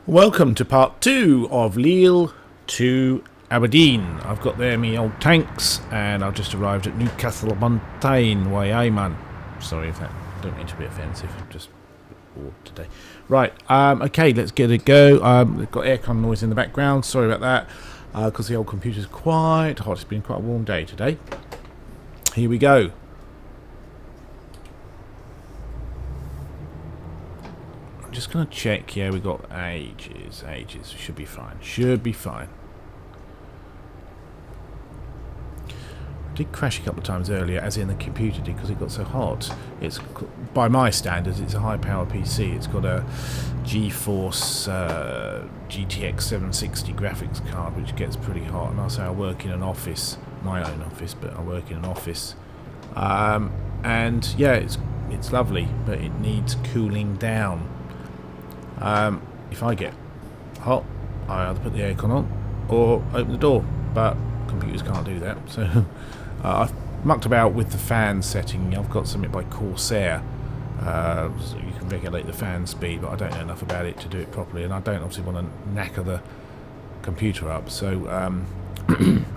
Welcome to part 2 of Lille to Aberdeen. I've got there me old tanks and I've just arrived at Newcastle upon Tyne. Why, aye man. Sorry if that, don't mean to be offensive, I'm just bored today. Right, okay, let's get a go. We've got aircon noise in the background, sorry about that, because the old computer's quite hot. It's been quite a warm day today. Here we go. I'm just going to check. Yeah, we got ages. Should be fine. I did crash a couple of times earlier, as in the computer did, because it got so hot. It's, by my standards, it's a high-power PC. It's got a GeForce GTX 760 graphics card, which gets pretty hot. And I say I work in an office, my own office, but I work in an office. And yeah, it's lovely, but it needs cooling down. If I get hot, I either put the aircon on or open the door, but computers can't do that. So I've mucked about with the fan setting. I've got something by Corsair, so you can regulate the fan speed, but I don't know enough about it to do it properly, and I don't obviously want to knacker the computer up, so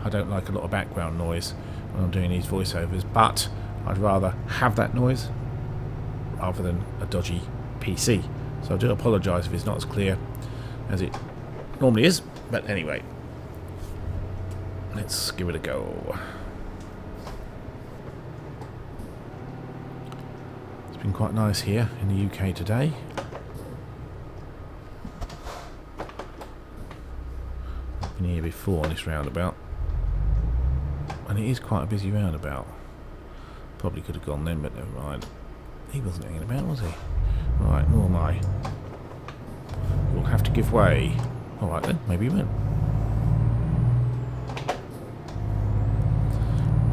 I don't like a lot of background noise when I'm doing these voiceovers, but I'd rather have that noise rather than a dodgy PC. So I do apologise if it's not as clear as it normally is, but anyway, let's give it a go. It's been quite nice here in the UK today. I've been here before on this roundabout, and it is quite a busy roundabout. Probably could have gone then, but never mind. He wasn't hanging about, was he? Right, nor am I. You'll have to give way. Alright then, maybe you will.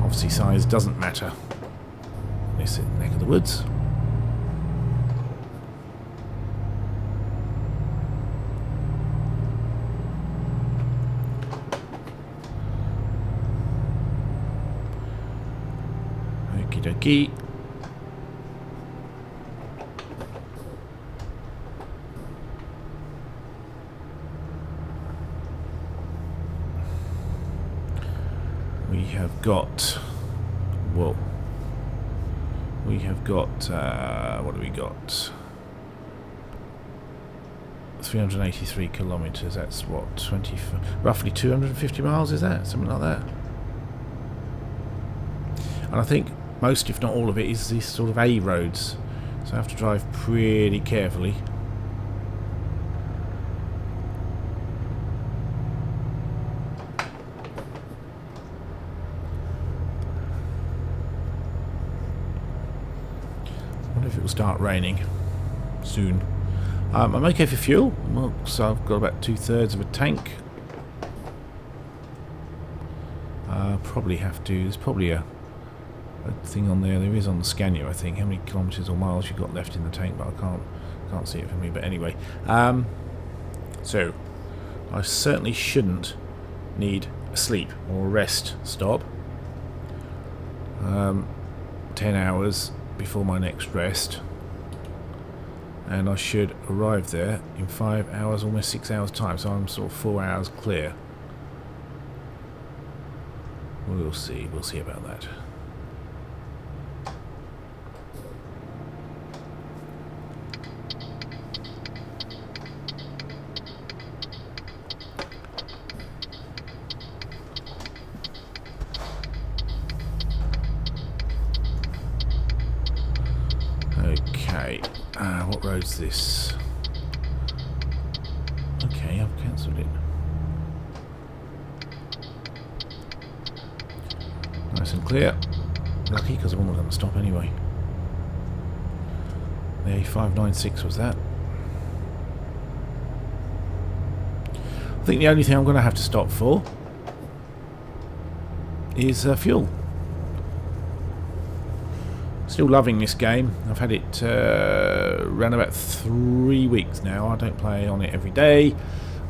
Obviously size doesn't matter. This is the neck of the woods. Okie dokie. We have got, whoa, we have got, what do we got? 383 kilometres, that's what, roughly 250 miles, is that? Something like that. And I think most, if not all of it, is these sort of A roads, so I have to drive pretty carefully. If it will start raining soon. I'm okay for fuel, so I've got about 2/3 of a tank. Probably have to, there's probably a thing on there is on the Scania, I think, how many kilometres or miles you've got left in the tank, but I can't see it for me, but anyway. So I certainly shouldn't need a sleep or a rest stop. 10 hours before my next rest, and I should arrive there in 5 hours, almost 6 hours time, so I'm sort of 4 hours clear. We'll see about that. Okay, what road's this? Okay, I've cancelled it. Nice and clear. Lucky, because I wasn't going to stop anyway. The A596 was that. I think the only thing I'm going to have to stop for is fuel. Still loving this game. I've had it around about 3 weeks now. I don't play on it every day,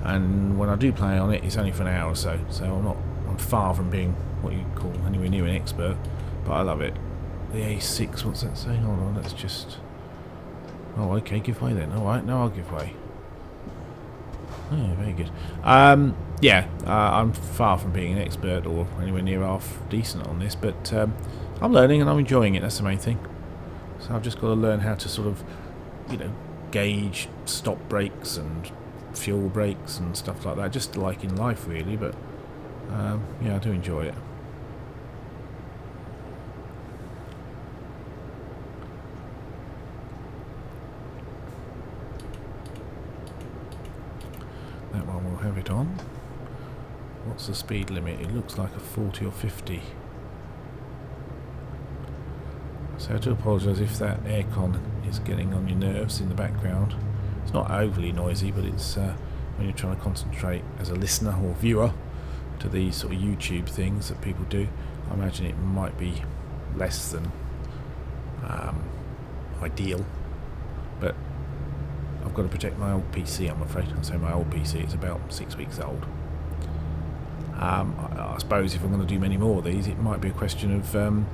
and when I do play on it, it's only for an hour or so. So I'm far from being what you call anywhere near an expert, but I love it. The A6, what's that saying? Hold on, let's just... Oh, okay, give way then. Alright, now I'll give way. Oh, very good. Yeah, I'm far from being an expert or anywhere near half decent on this, but I'm learning and I'm enjoying it. That's the main thing. So I've just got to learn how to sort of, you know, gauge stop brakes and fuel brakes and stuff like that, just like in life really, but yeah, I do enjoy it. That one will have it on. What's the speed limit? It looks like a 40 or 50. So I do apologise if that aircon is getting on your nerves in the background. It's not overly noisy, but it's when you're trying to concentrate as a listener or viewer to these sort of YouTube things that people do, I imagine it might be less than ideal. But I've got to protect my old PC, I'm afraid. I say my old PC, it's about 6 weeks old. I suppose if I'm going to do many more of these, it might be a question of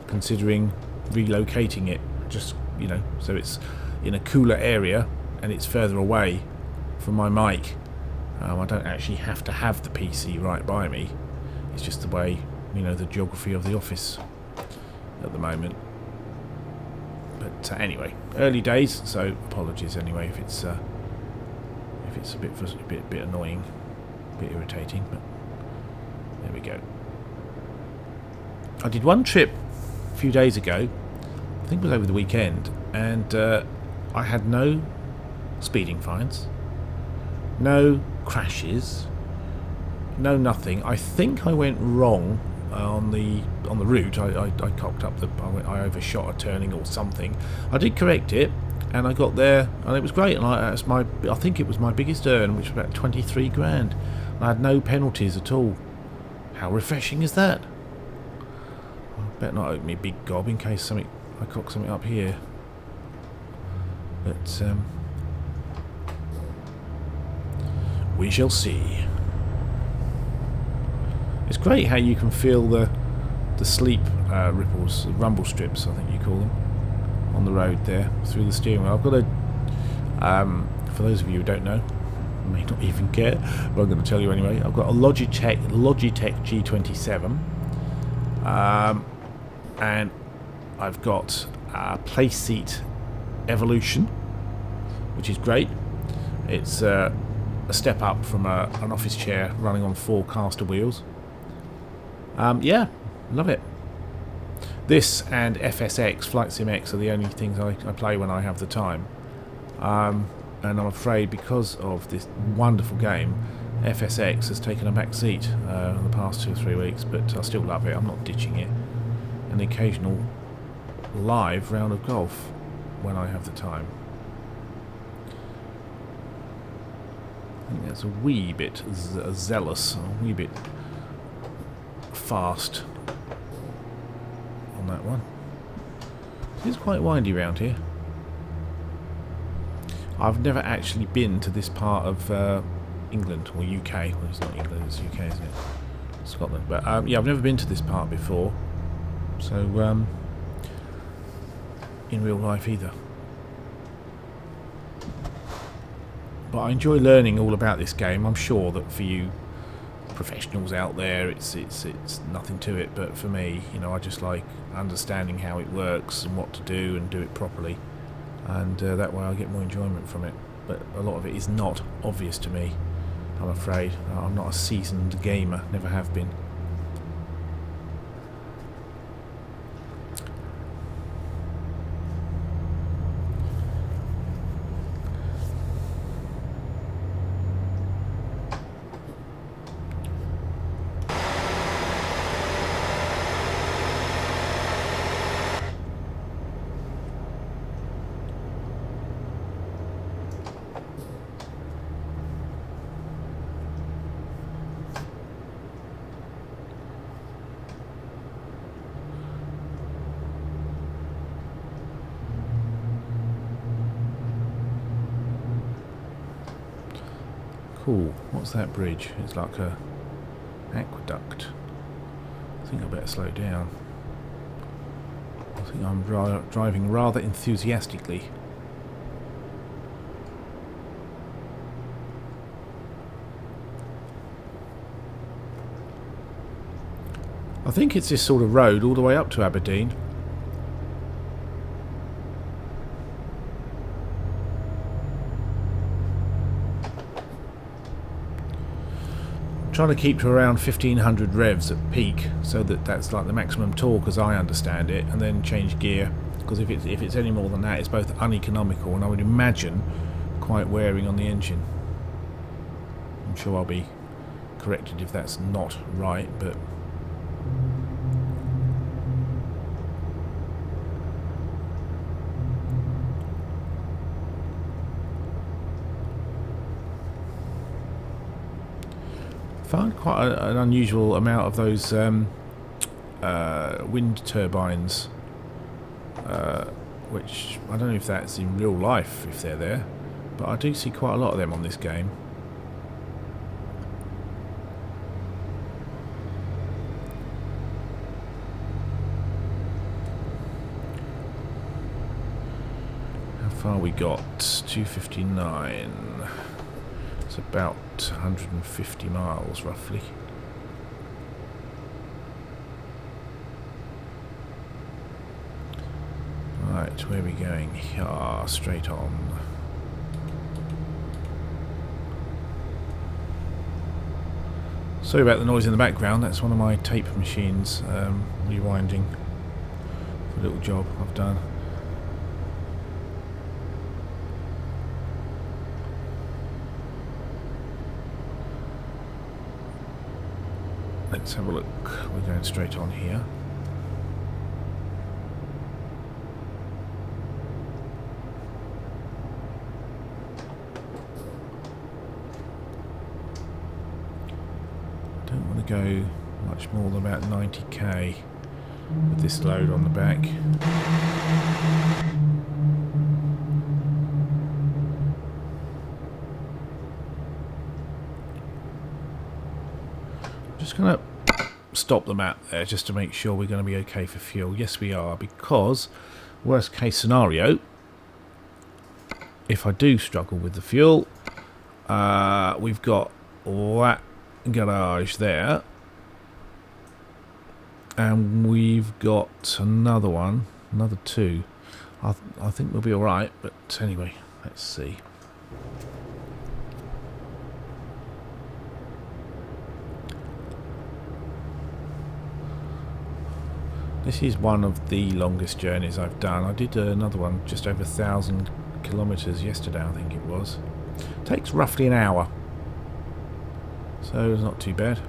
considering relocating it, just, you know, so it's in a cooler area and it's further away from my mic. I don't actually have to have the PC right by me. It's just the way, you know, the geography of the office at the moment. But anyway, early days, so apologies anyway if it's a bit annoying, a bit irritating, but there we go. I did one trip a few days ago, I think it was over the weekend, and I had no speeding fines, no crashes, no nothing. I think I went wrong on the route. I cocked up I overshot a turning or something. I did correct it, and I got there, and it was great. And I think it was my biggest earn, which was about 23 grand. I had no penalties at all. How refreshing is that? I better not open me a big gob in case I cock something up here. But we shall see. It's great how you can feel the sleep ripples, rumble strips, I think you call them, on the road there through the steering wheel. I've got a, for those of you who don't know, may not even care, but I'm going to tell you anyway. I've got a Logitech G27, and I've got a Playseat Evolution, which is great. It's a step up from an office chair running on 4 caster wheels. Yeah, love it. This and FSX, Flight Sim X, are the only things I play when I have the time. And I'm afraid because of this wonderful game, FSX has taken a back seat in the past 2 or 3 weeks, but I still love it. I'm not ditching it. An occasional live round of golf when I have the time. I think that's a wee bit zealous, a wee bit fast on that one. It's quite windy around here. I've never actually been to this part of England, or UK. Well, it's not England, it's UK, isn't it? Scotland. But yeah, I've never been to this part before. So, in real life either. But I enjoy learning all about this game. I'm sure that for you professionals out there, it's nothing to it. But for me, you know, I just like understanding how it works and what to do and do it properly. And that way I get more enjoyment from it. But a lot of it is not obvious to me, I'm afraid. I'm not a seasoned gamer, never have been. Cool. What's that bridge? It's like a aqueduct. I think I better slow down. I think I'm driving rather enthusiastically. I think it's this sort of road all the way up to Aberdeen. I'm trying to keep to around 1500 revs at peak, so that's like the maximum torque as I understand it, and then change gear, because if it's any more than that, it's both uneconomical and I would imagine quite wearing on the engine. I'm sure I'll be corrected if that's not right, but found quite an unusual amount of those wind turbines, which I don't know if that's in real life, if they're there, but I do see quite a lot of them on this game. How far we got? 259. It's about 150 miles roughly. Right, where are we going? Ah, straight on. Sorry about the noise in the background, that's one of my tape machines rewinding for a little job I've done. Let's have a look. We're going straight on here. Don't want to go much more than about 90k with this load on the back. Just going to stop the map there just to make sure we're going to be okay for fuel. Yes, we are, because worst case scenario, if I do struggle with the fuel, we've got that garage there, and we've got another one, another two. I think we'll be alright, but anyway, let's see. This is one of the longest journeys I've done. I did another one just over 1,000 kilometres yesterday, I think it was. Takes roughly an hour, so it's not too bad.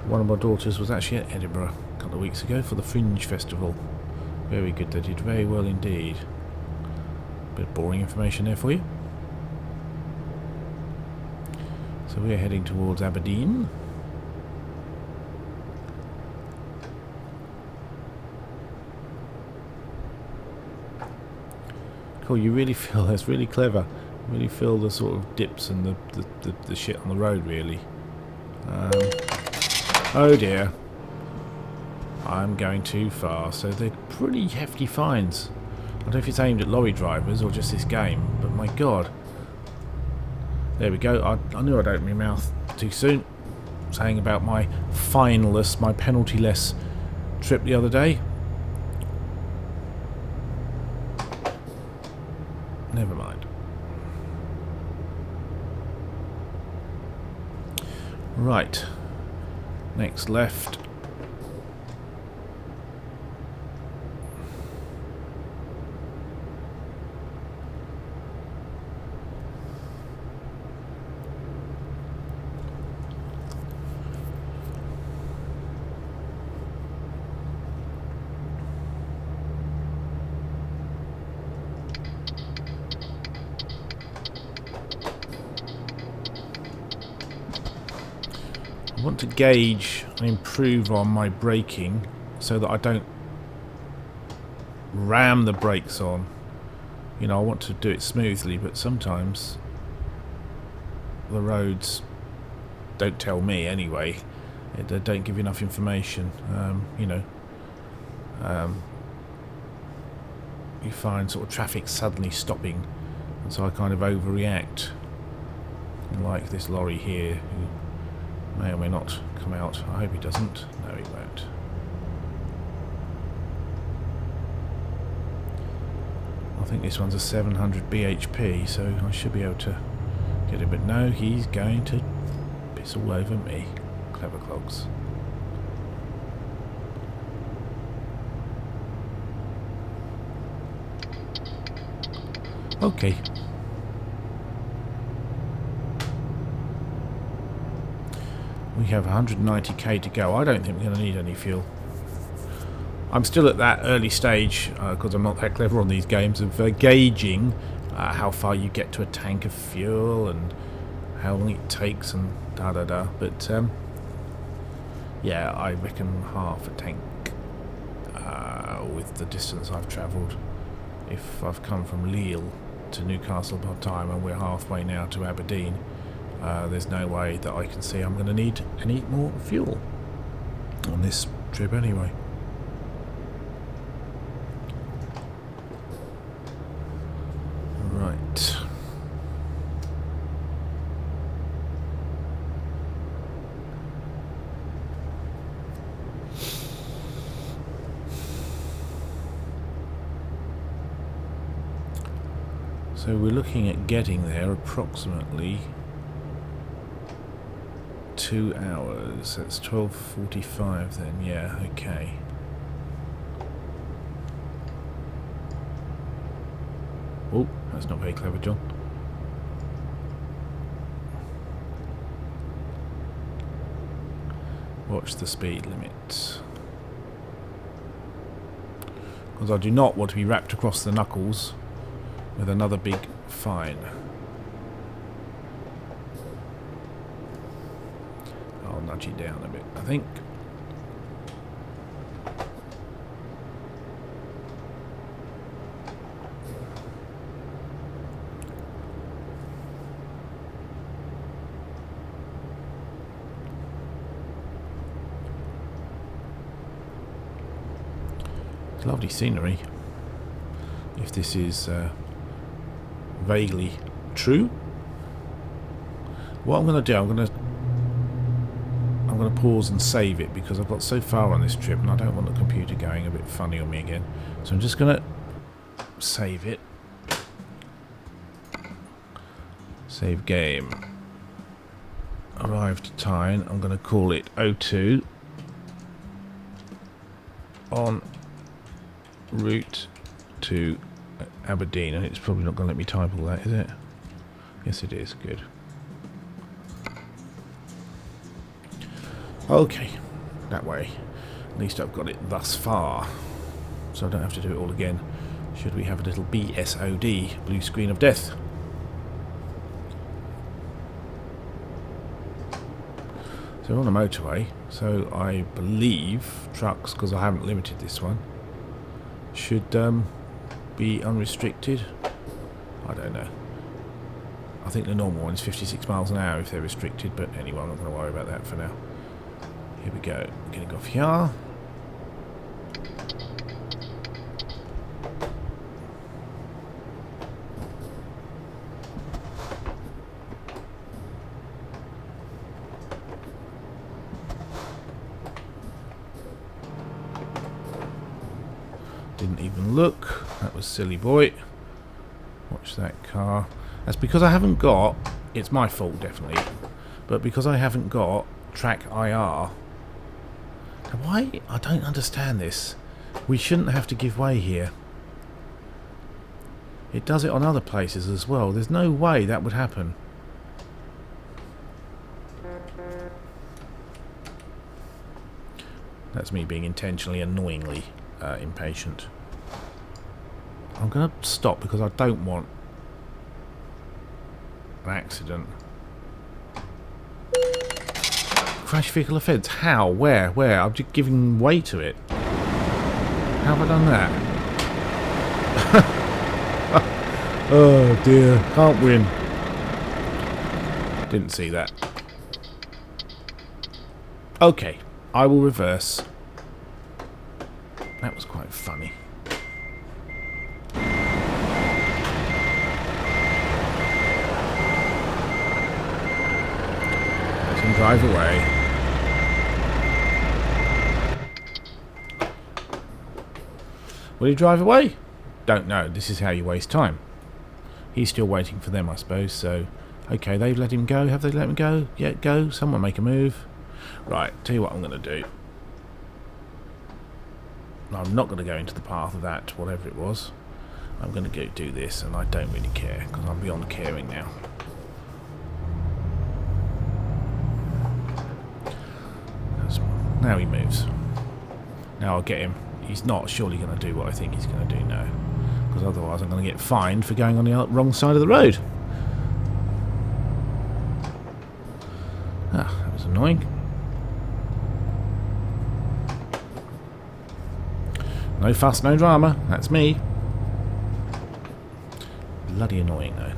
One of my daughters was actually at Edinburgh a couple of weeks ago for the Fringe Festival. Very good, they did very well indeed. Bit of boring information there for you. So we're heading towards Aberdeen. Cool, you really feel, that's really clever. You really feel the sort of dips and the shit on the road, really. Oh dear. I'm going too far, so they're pretty hefty fines. I don't know if it's aimed at lorry drivers or just this game, but my god. There we go, I knew I'd open my mouth too soon, saying about my fineless, my penalty-less trip the other day. Never mind. Right. Next left. I want to gauge and improve on my braking so that I don't ram the brakes on. You know, I want to do it smoothly, but sometimes the roads don't tell me anyway. They don't give you enough information. You know, you find sort of traffic suddenly stopping, and so I kind of overreact. Like this lorry here, who May or may not come out. I hope he doesn't. No, he won't. I think this one's a 700 bhp, so I should be able to get it. But no, he's going to piss all over me. Clever clogs. Okay. We have 190k to go. I don't think we're going to need any fuel. I'm still at that early stage, because I'm not that clever on these games, of gauging how far you get to a tank of fuel and how long it takes and da-da-da. But, yeah, I reckon half a tank with the distance I've travelled. If I've come from Lille to Newcastle by time and we're halfway now to Aberdeen, there's no way that I can see I'm going to need any more fuel on this trip anyway. Right. So we're looking at getting there approximately 2 hours. That's 12:45 then. Yeah, okay. Oh, that's not very clever, John. Watch the speed limit. Because I do not want to be wrapped across the knuckles with another big fine. I'll nudge it down a bit, I think. It's lovely scenery, if this is vaguely true. What I'm going to do, I'm going to pause and save it, because I've got so far on this trip and I don't want the computer going a bit funny on me again. So I'm just going to save it. Save game. Arrived time. I'm going to call it O2. En route to Aberdeen, and it's probably not going to let me type all that, is it? Yes, it is. Good. Okay, that way. At least I've got it thus far, so I don't have to do it all again. Should we have a little BSOD, blue screen of death? So we're on a motorway, so I believe trucks, because I haven't limited this one, should be unrestricted. I don't know. I think the normal one is 56 miles an hour if they're restricted, but anyway, I'm not going to worry about that for now. Here we go. Getting off here. Didn't even look. That was silly boy. Watch that car. That's because I haven't got... It's my fault, definitely. But because I haven't got track IR... Why? I don't understand this. We shouldn't have to give way here. It does it on other places as well. There's no way that would happen. That's me being intentionally annoyingly impatient. I'm going to stop because I don't want an accident. Crash vehicle offence. How? Where? Where? I'm just giving way to it. How have I done that? Oh dear. Can't win. Didn't see that. Okay. I will reverse. That was quite funny. him drive away. Will he drive away? Don't know. This is how you waste time. He's still waiting for them, I suppose, so... Okay, they've let him go. Have they let him go? Yeah, go. Someone make a move. Right, tell you what I'm going to do. I'm not going to go into the path of that, whatever it was. I'm going to go do this, and I don't really care, because I'm beyond caring now. Now he moves. Now I'll get him. He's not surely going to do what I think he's going to do now, because otherwise I'm going to get fined for going on the wrong side of the road. Ah, that was annoying. No fuss, no drama. That's me. Bloody annoying though.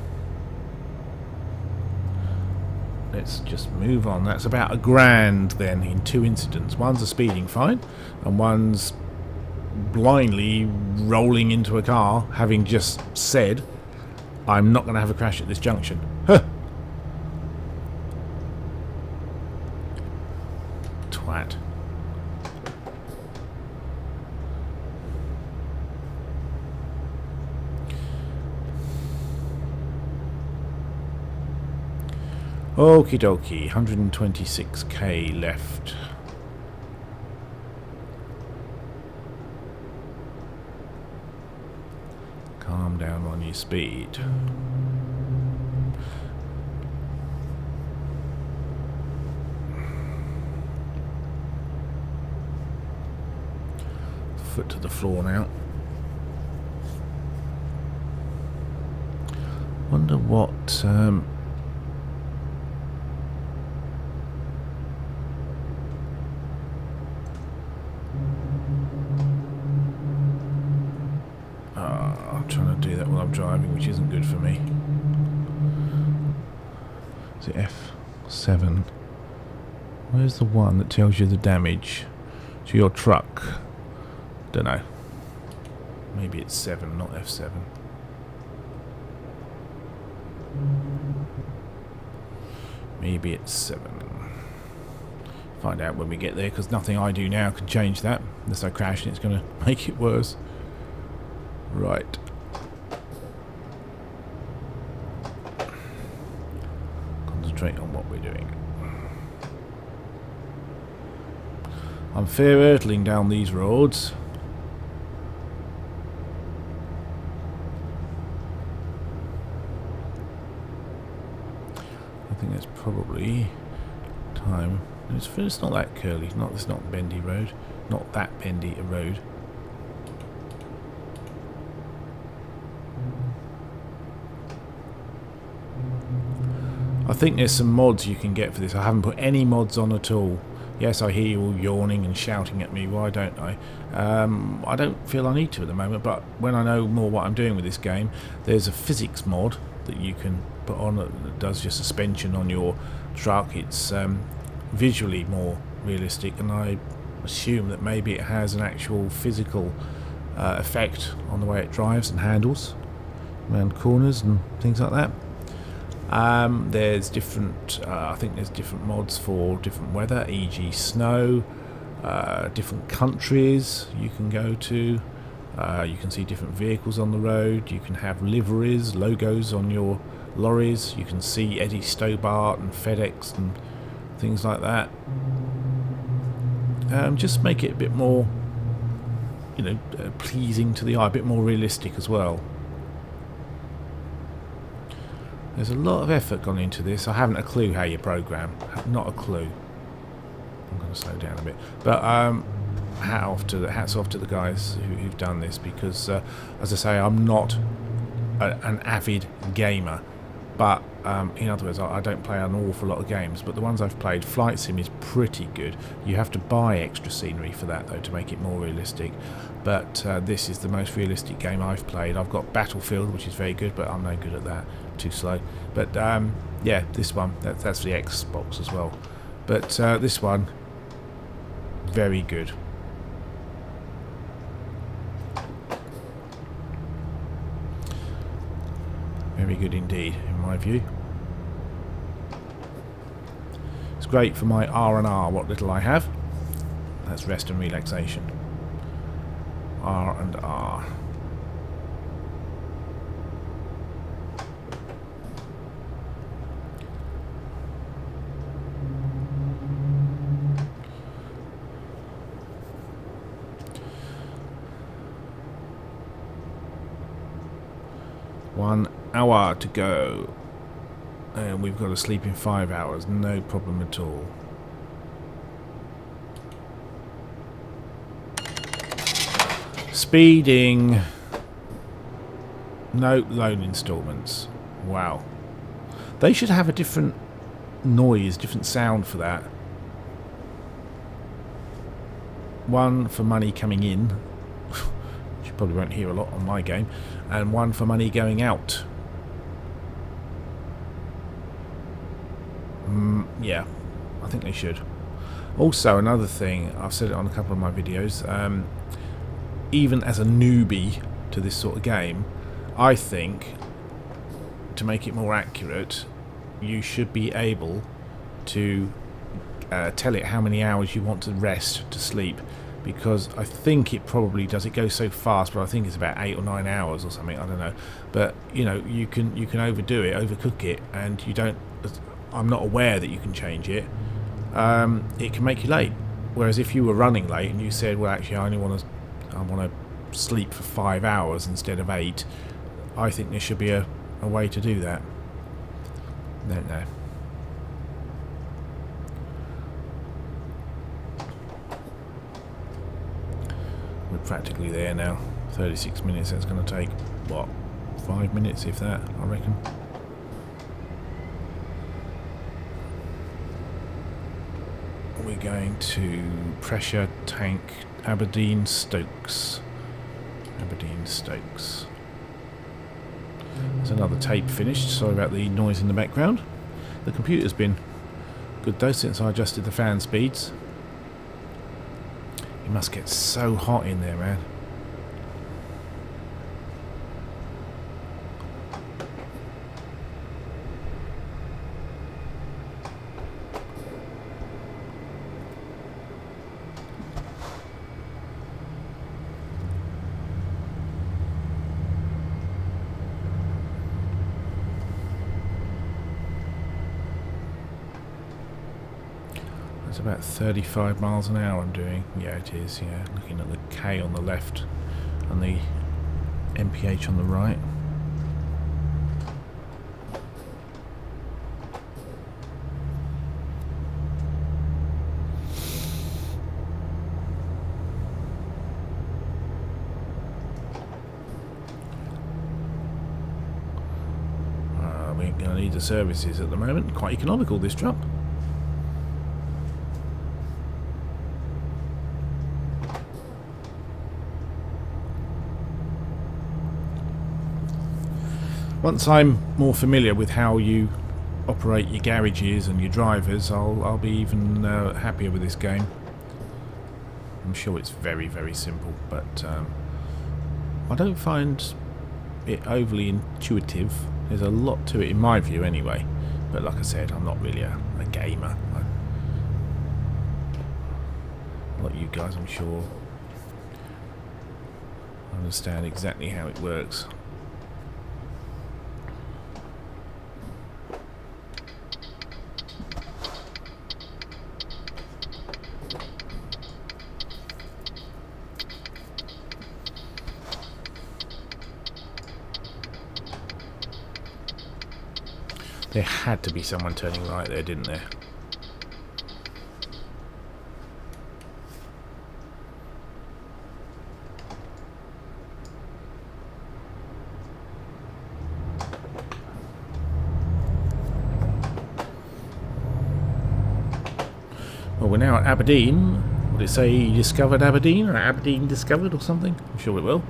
Let's just move on. That's about £1,000 then in 2 incidents. One's a speeding fine, and one's blindly rolling into a car, having just said, "I'm not going to have a crash at this junction." Huh. Twat. Okie dokie, 126k left. Calm down on your speed. Foot to the floor now. Wonder what I'm trying to do that while I'm driving, which isn't good for me. Is it F7? Where's the one that tells you the damage to your truck? Don't know. Maybe it's 7, not F7. Maybe it's 7. Find out when we get there, because nothing I do now can change that. Unless I crash and it's going to make it worse. Right. Concentrate on what we're doing. I'm fair hurtling down these roads. I think that's probably time. It's not that curly. It's not bendy road. Not that bendy a road. I think there's some mods you can get for this. I haven't put any mods on at all. Yes, I hear you all yawning and shouting at me. Why don't I? I don't feel I need to at the moment, but when I know more what I'm doing with this game, there's a physics mod that you can put on that does your suspension on your truck. It's visually more realistic, and I assume that maybe it has an actual physical effect on the way it drives and handles around corners and things like that. There's different, I think there's different mods for different weather, e.g. snow, different countries you can go to, you can see different vehicles on the road, you can have liveries, logos on your lorries, you can see Eddie Stobart and FedEx and things like that. Just make it a bit more, you know, pleasing to the eye, a bit more realistic as well. There's a lot of effort gone into this. I haven't a clue how you program. Not a clue. I'm going to slow down a bit. But hats off to the guys who've done this, because, as I say, I'm not an avid gamer. But in other words, I don't play an awful lot of games. But the ones I've played, Flight Sim is pretty good. You have to buy extra scenery for that, though, to make it more realistic. But this is the most realistic game I've played. I've got Battlefield, which is very good, but I'm no good at that. Too slow. But yeah, this one, that's the Xbox as well. But this one, very good. Very good indeed, in my view. It's great for my R&R, what little I have. That's rest and relaxation. R&R. One hour to go. And we've got to sleep in 5 hours. No problem at all. Speeding. No loan installments. Wow. They should have a different noise, different sound for that. One for money coming in, which you probably won't hear a lot on my game, and one for money going out. Yeah, I think they should. Also, another thing, I've said it on a couple of my videos, even as a newbie to this sort of game, I think to make it more accurate, you should be able to tell it how many hours you want to rest, to sleep, because I think it probably does. It goes so fast, but I think it's about 8 or 9 hours or something. I don't know, but you know, you can overdo it, overcook it, and you don't. I'm not aware that you can change it. It can make you late. Whereas if you were running late and you said, well, actually, I want to sleep for 5 hours instead of 8, I think there should be a way to do that. Don't know. We're practically there now. 36 minutes. That's going to take, what, 5 minutes, if that, I reckon. We're going to pressure tank Aberdeen Stokes. Aberdeen Stokes. There's another tape finished. Sorry about the noise in the background. The computer's been good though since I adjusted the fan speeds. It must get so hot in there, man. It's about 35 miles an hour I'm doing. Yeah, it is, yeah. Looking at the K on the left and the MPH on the right. We ain't going to need the services at the moment. Quite economical, this truck. Once I'm more familiar with how you operate your garages and your drivers, I'll be even happier with this game. I'm sure it's very, very simple, but I don't find it overly intuitive. There's a lot to it in my view anyway, but like I said, I'm not really a gamer. Like you guys, I'm sure, understand exactly how it works. There had to be someone turning right there, didn't there? Well, we're now at Aberdeen. Would it say you discovered Aberdeen, or Aberdeen discovered, or something? I'm sure it will.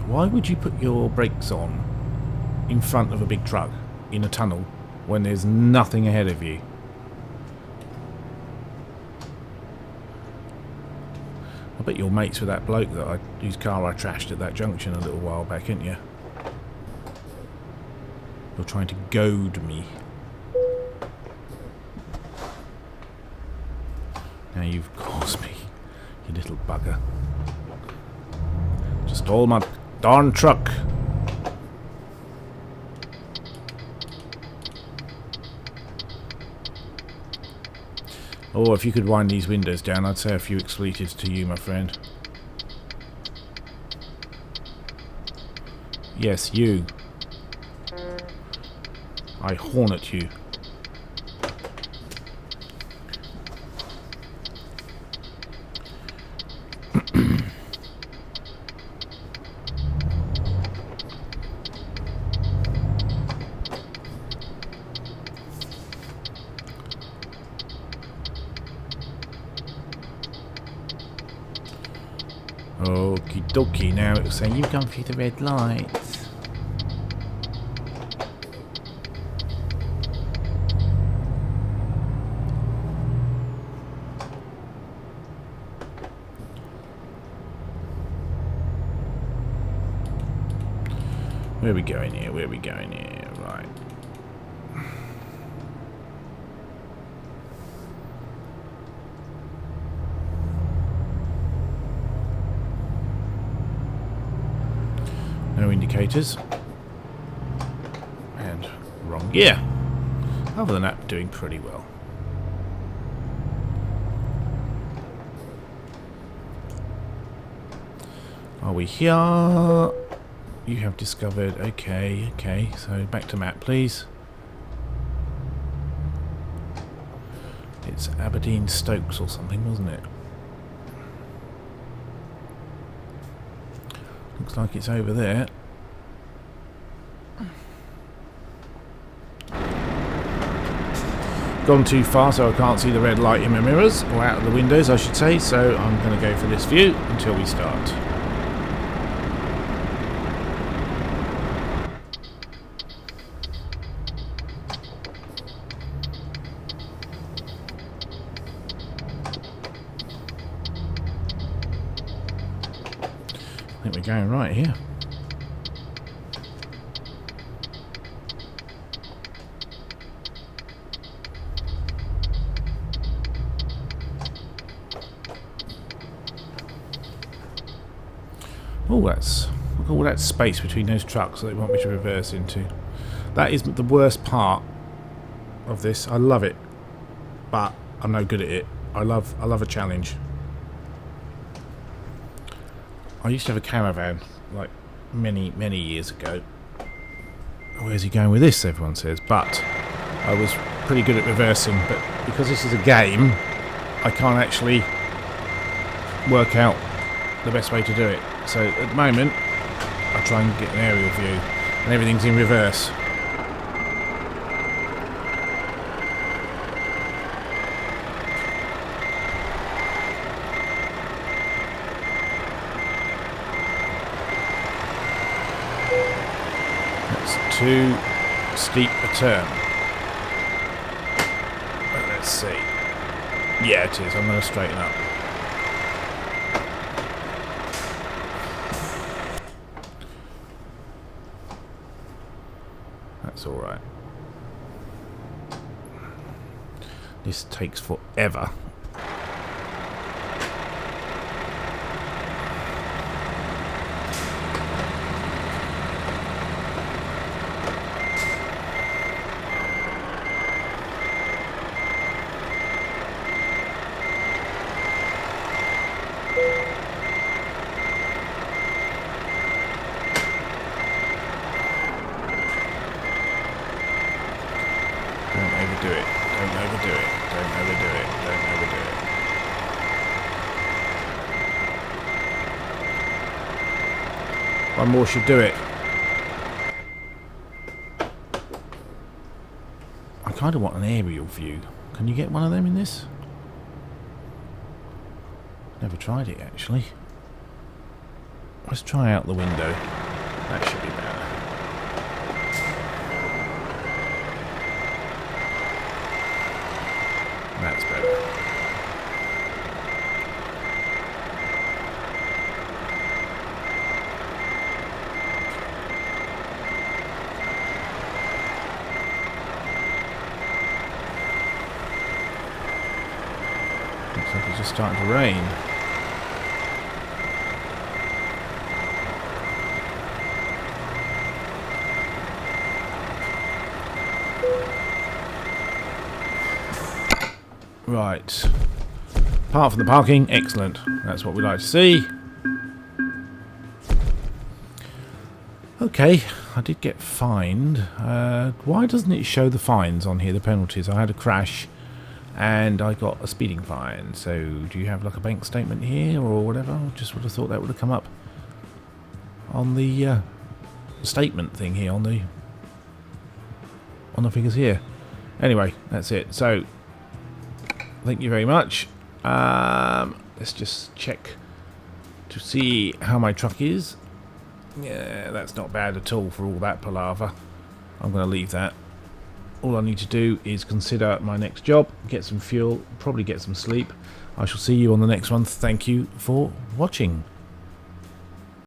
Why would you put your brakes on in front of a big truck in a tunnel when there's nothing ahead of you? I bet you're mates with that bloke whose car I trashed at that junction a little while back, ain't you? You're trying to goad me. Now you've caused me, you little bugger. Just stole my darn truck. Oh, if you could wind these windows down, I'd say a few expletives to you, my friend. Yes, you. I horn at you. Okie dokie, now it will say you've gone through the red lights. Where are we going here? Where are we going here? Right. No indicators. And wrong gear. Other than that, doing pretty well. Are we here? You have discovered. Okay, okay. So back to map, please. It's Aberdeen Stokes or something, wasn't it? Looks like it's over there. Gone too far, so I can't see the red light in my mirrors, or out of the windows, I should say. So I'm going to go for this view until we start. I think we're going right here. Oh, look at all that space between those trucks that they want me to reverse into. That is the worst part of this. I love it, but I'm no good at it. I love a challenge. I used to have a caravan, like many years ago. Where's he going with this, everyone says. But I was pretty good at reversing, but because this is a game, I can't actually work out the best way to do it. So at the moment, I try and get an aerial view, and everything's in reverse. Too steep a turn. But let's see. Yeah, it is. I'm going to straighten up. That's all right. This takes forever. Don't overdo it. Don't overdo it. Don't overdo it. Don't overdo it. One more should do it. I kind of want an aerial view. Can you get one of them in this? Never tried it actually. Let's try out the window. That should be better. That's better. Looks like it's just starting to rain. Right. Apart from the parking, excellent. That's what we like to see. Okay, I did get fined. Why doesn't it show the fines on here, the penalties? I had a crash and I got a speeding fine. So do you have like a bank statement here or whatever? I just would have thought that would have come up on the statement thing here, on the figures here. Anyway, that's it. So thank you very much. Let's just check to see how my truck is. Yeah, that's not bad at all for all that palaver. I'm going to leave that. All I need to do is consider my next job, get some fuel, probably get some sleep. I shall see you on the next one. Thank you for watching.